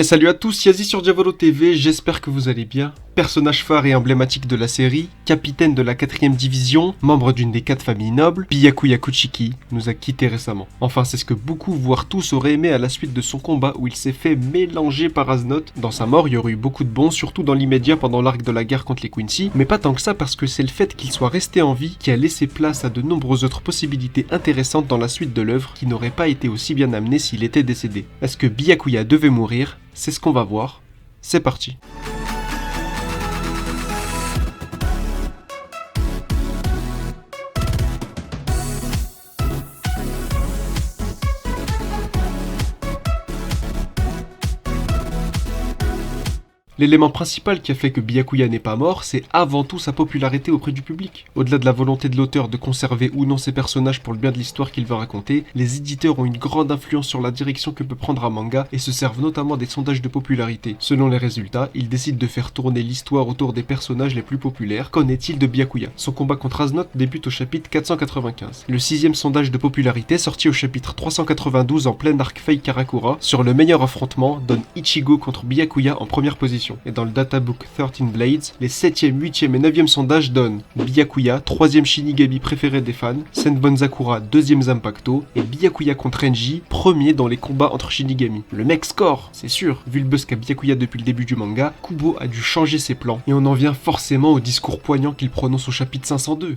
Salut à tous, Yazi sur Diavolo TV, j'espère que vous allez bien. Personnage phare et emblématique de la série, capitaine de la 4ème division, membre d'une des 4 familles nobles, Byakuya Kuchiki nous a quittés récemment. Enfin, c'est ce que beaucoup, voire tous, auraient aimé à la suite de son combat où il s'est fait mélanger par Aznoth. Dans sa mort, il y aurait eu beaucoup de bons, surtout dans l'immédiat pendant l'arc de la guerre contre les Quincy, mais pas tant que ça parce que c'est le fait qu'il soit resté en vie qui a laissé place à de nombreuses autres possibilités intéressantes dans la suite de l'œuvre qui n'auraient pas été aussi bien amenées s'il était décédé. Est-ce que Byakuya devait mourir? C'est ce qu'on va voir. C'est parti. L'élément principal qui a fait que Byakuya n'est pas mort, c'est avant tout sa popularité auprès du public. Au-delà de la volonté de l'auteur de conserver ou non ses personnages pour le bien de l'histoire qu'il veut raconter, les éditeurs ont une grande influence sur la direction que peut prendre un manga et se servent notamment des sondages de popularité. Selon les résultats, ils décident de faire tourner l'histoire autour des personnages les plus populaires. Qu'en est-il de Byakuya? Son combat contre Aznoth débute au chapitre 495. Le 6ème sondage de popularité, sorti au chapitre 392 en plein arc Fei Karakura, sur le meilleur affrontement, donne Ichigo contre Byakuya en première position. Et dans le databook 13 Blades, les 7ème, 8ème et 9ème sondages donnent Byakuya, 3ème Shinigami préféré des fans, Senbon Zakura, 2ème Zanpakuto, et Byakuya contre Renji, premier dans les combats entre Shinigami. Le mec score, c'est sûr. Vu le buzz qu'a Byakuya depuis le début du manga, Kubo a dû changer ses plans. Et on en vient forcément au discours poignant qu'il prononce au chapitre 502.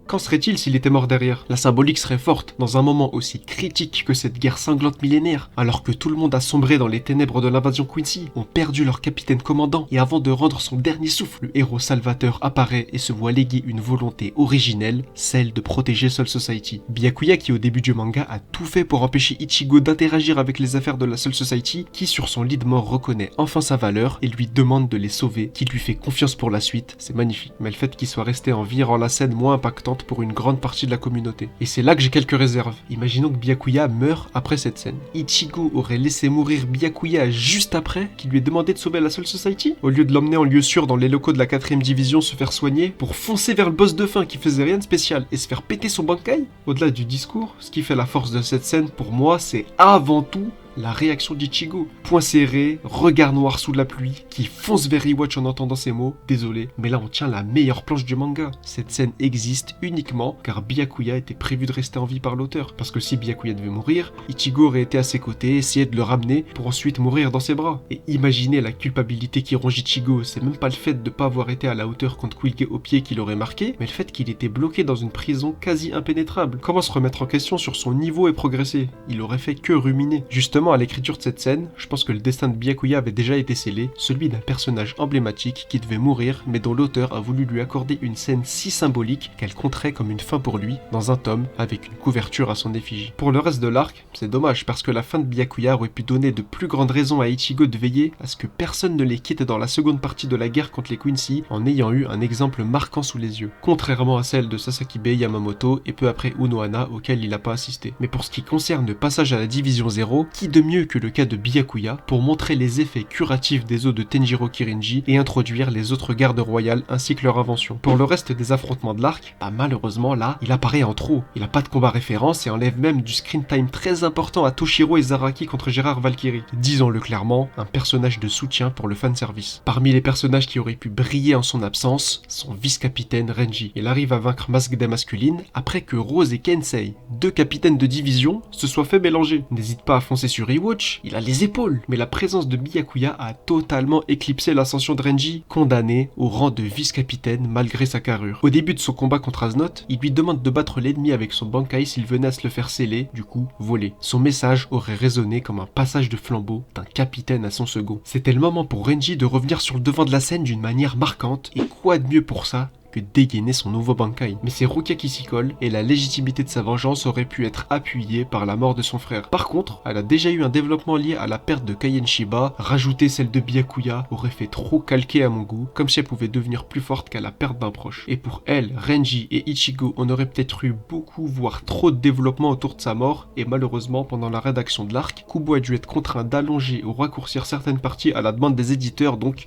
Qu'en serait-il s'il était mort derrière? La symbolique serait forte dans un moment aussi critique que cette guerre sanglante millénaire, alors que tout le monde a sombré dans les ténèbres de l'invasion Quincy, ont perdu leur capitaine commandant, et avant de rendre son dernier souffle, le héros salvateur apparaît et se voit léguer une volonté originelle, celle de protéger Soul Society. Byakuya, qui au début du manga a tout fait pour empêcher Ichigo d'interagir avec les affaires de la Soul Society, qui sur son lit de mort reconnaît enfin sa valeur et lui demande de les sauver, qui lui fait confiance pour la suite, c'est magnifique. Mais le fait qu'il soit resté en vie rend la scène moins impactante pour une grande partie de la communauté. Et c'est là que j'ai quelques réserves. Imaginons que Byakuya meurt après cette scène. Ichigo aurait laissé mourir Byakuya juste après qu'il lui ait demandé de sauver la Soul Society, au lieu de l'emmener en lieu sûr dans les locaux de la 4ème division se faire soigner, pour foncer vers le boss de fin qui faisait rien de spécial et se faire péter son bankai. Au-delà du discours, ce qui fait la force de cette scène pour moi, c'est avant tout la réaction d'Ichigo. Point serré, regard noir sous la pluie, qui fonce vers Iwatch en entendant ces mots. Désolé, mais là on tient la meilleure planche du manga. Cette scène existe uniquement car Byakuya était prévu de rester en vie par l'auteur. Parce que si Byakuya devait mourir, Ichigo aurait été à ses côtés, essayé de le ramener pour ensuite mourir dans ses bras. Et imaginez la culpabilité qui ronge Ichigo, c'est même pas le fait de pas avoir été à la hauteur contre Quilke au pied qui l'aurait marqué, mais le fait qu'il était bloqué dans une prison quasi impénétrable. Comment se remettre en question sur son niveau et progresser? Il aurait fait que ruminer. Justement, à l'écriture de cette scène, je pense que le destin de Byakuya avait déjà été scellé, celui d'un personnage emblématique qui devait mourir, mais dont l'auteur a voulu lui accorder une scène si symbolique qu'elle compterait comme une fin pour lui, dans un tome, avec une couverture à son effigie. Pour le reste de l'arc, c'est dommage, parce que la fin de Byakuya aurait pu donner de plus grandes raisons à Ichigo de veiller à ce que personne ne les quitte dans la seconde partie de la guerre contre les Quincy, en ayant eu un exemple marquant sous les yeux, contrairement à celle de Sasakibe Yamamoto et peu après Unohana auquel il n'a pas assisté. Mais pour ce qui concerne le passage à la division 0, qui de mieux que le cas de Byakuya pour montrer les effets curatifs des os de Tenjiro Kirinji et introduire les autres gardes royales ainsi que leur invention. Pour le reste des affrontements de l'arc, malheureusement là, il apparaît en trop. Il a pas de combat référence et enlève même du screen time très important à Toshiro et Zaraki contre Gérard Valkyrie. Disons-le clairement, un personnage de soutien pour le fanservice. Parmi les personnages qui auraient pu briller en son absence, son vice-capitaine Renji. Il arrive à vaincre Masque masculine après que Rose et Kensei, 2 capitaines de division, se soient fait mélanger. N'hésite pas à foncer sur Iwatch, il a les épaules, mais la présence de Byakuya a totalement éclipsé l'ascension de Renji, condamné au rang de vice-capitaine malgré sa carrure. Au début de son combat contre Aznoth, il lui demande de battre l'ennemi avec son bankai s'il venait à se le faire sceller, du coup voler. Son message aurait résonné comme un passage de flambeau d'un capitaine à son second. C'était le moment pour Renji de revenir sur le devant de la scène d'une manière marquante, et quoi de mieux pour ça que dégainer son nouveau bankai. Mais c'est Rukia qui s'y colle, et la légitimité de sa vengeance aurait pu être appuyée par la mort de son frère. Par contre, elle a déjà eu un développement lié à la perte de Kaien Shiba, rajouter celle de Byakuya aurait fait trop calquer à mon goût, comme si elle pouvait devenir plus forte qu'à la perte d'un proche. Et pour elle, Renji et Ichigo, on aurait peut-être eu beaucoup, voire trop de développement autour de sa mort, et malheureusement, pendant la rédaction de l'arc, Kubo a dû être contraint d'allonger ou raccourcir certaines parties à la demande des éditeurs, donc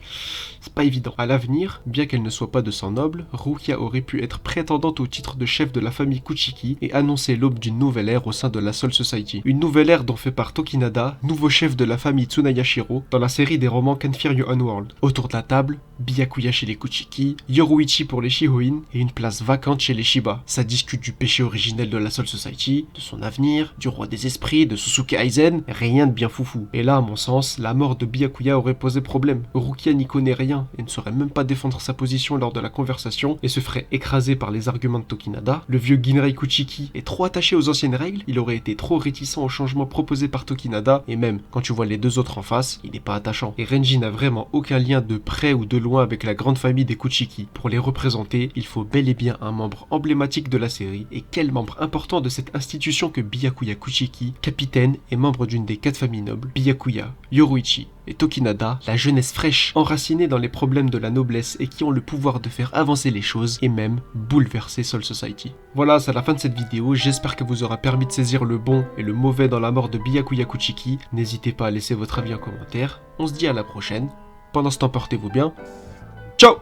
c'est pas évident. À l'avenir, bien qu'elle ne soit pas de sang noble, Rukia aurait pu être prétendante au titre de chef de la famille Kuchiki et annoncer l'aube d'une nouvelle ère au sein de la Soul Society. Une nouvelle ère dont fait part Tokinada, nouveau chef de la famille Tsunayashiro, dans la série des romans Kenfiryu Unworld. Autour de la table, Byakuya chez les Kuchiki, Yoruichi pour les Shihoin et une place vacante chez les Shiba. Ça discute du péché originel de la Soul Society, de son avenir, du roi des esprits, de Susuke Aizen, rien de bien foufou. Et là, à mon sens, la mort de Byakuya aurait posé problème. Rukia n'y connaît rien et ne saurait même pas défendre sa position lors de la conversation et se ferait écraser par les arguments de Tokinada. Le vieux Ginrei Kuchiki est trop attaché aux anciennes règles, il aurait été trop réticent aux changements proposés par Tokinada, et même, quand tu vois les deux autres en face, il n'est pas attachant. Et Renji n'a vraiment aucun lien de près ou de loin avec la grande famille des Kuchiki. Pour les représenter, il faut bel et bien un membre emblématique de la série, et quel membre important de cette institution que Byakuya Kuchiki, capitaine et membre d'une des 4 familles nobles, Byakuya, Yoruichi et Tokinada, la jeunesse fraîche, enracinée dans les problèmes de la noblesse et qui ont le pouvoir de faire avancer les choses et même bouleverser Soul Society. Voilà, c'est la fin de cette vidéo, j'espère que vous aura permis de saisir le bon et le mauvais dans la mort de Byakuya Kuchiki. N'hésitez pas à laisser votre avis en commentaire, on se dit à la prochaine, pendant ce temps portez-vous bien, ciao.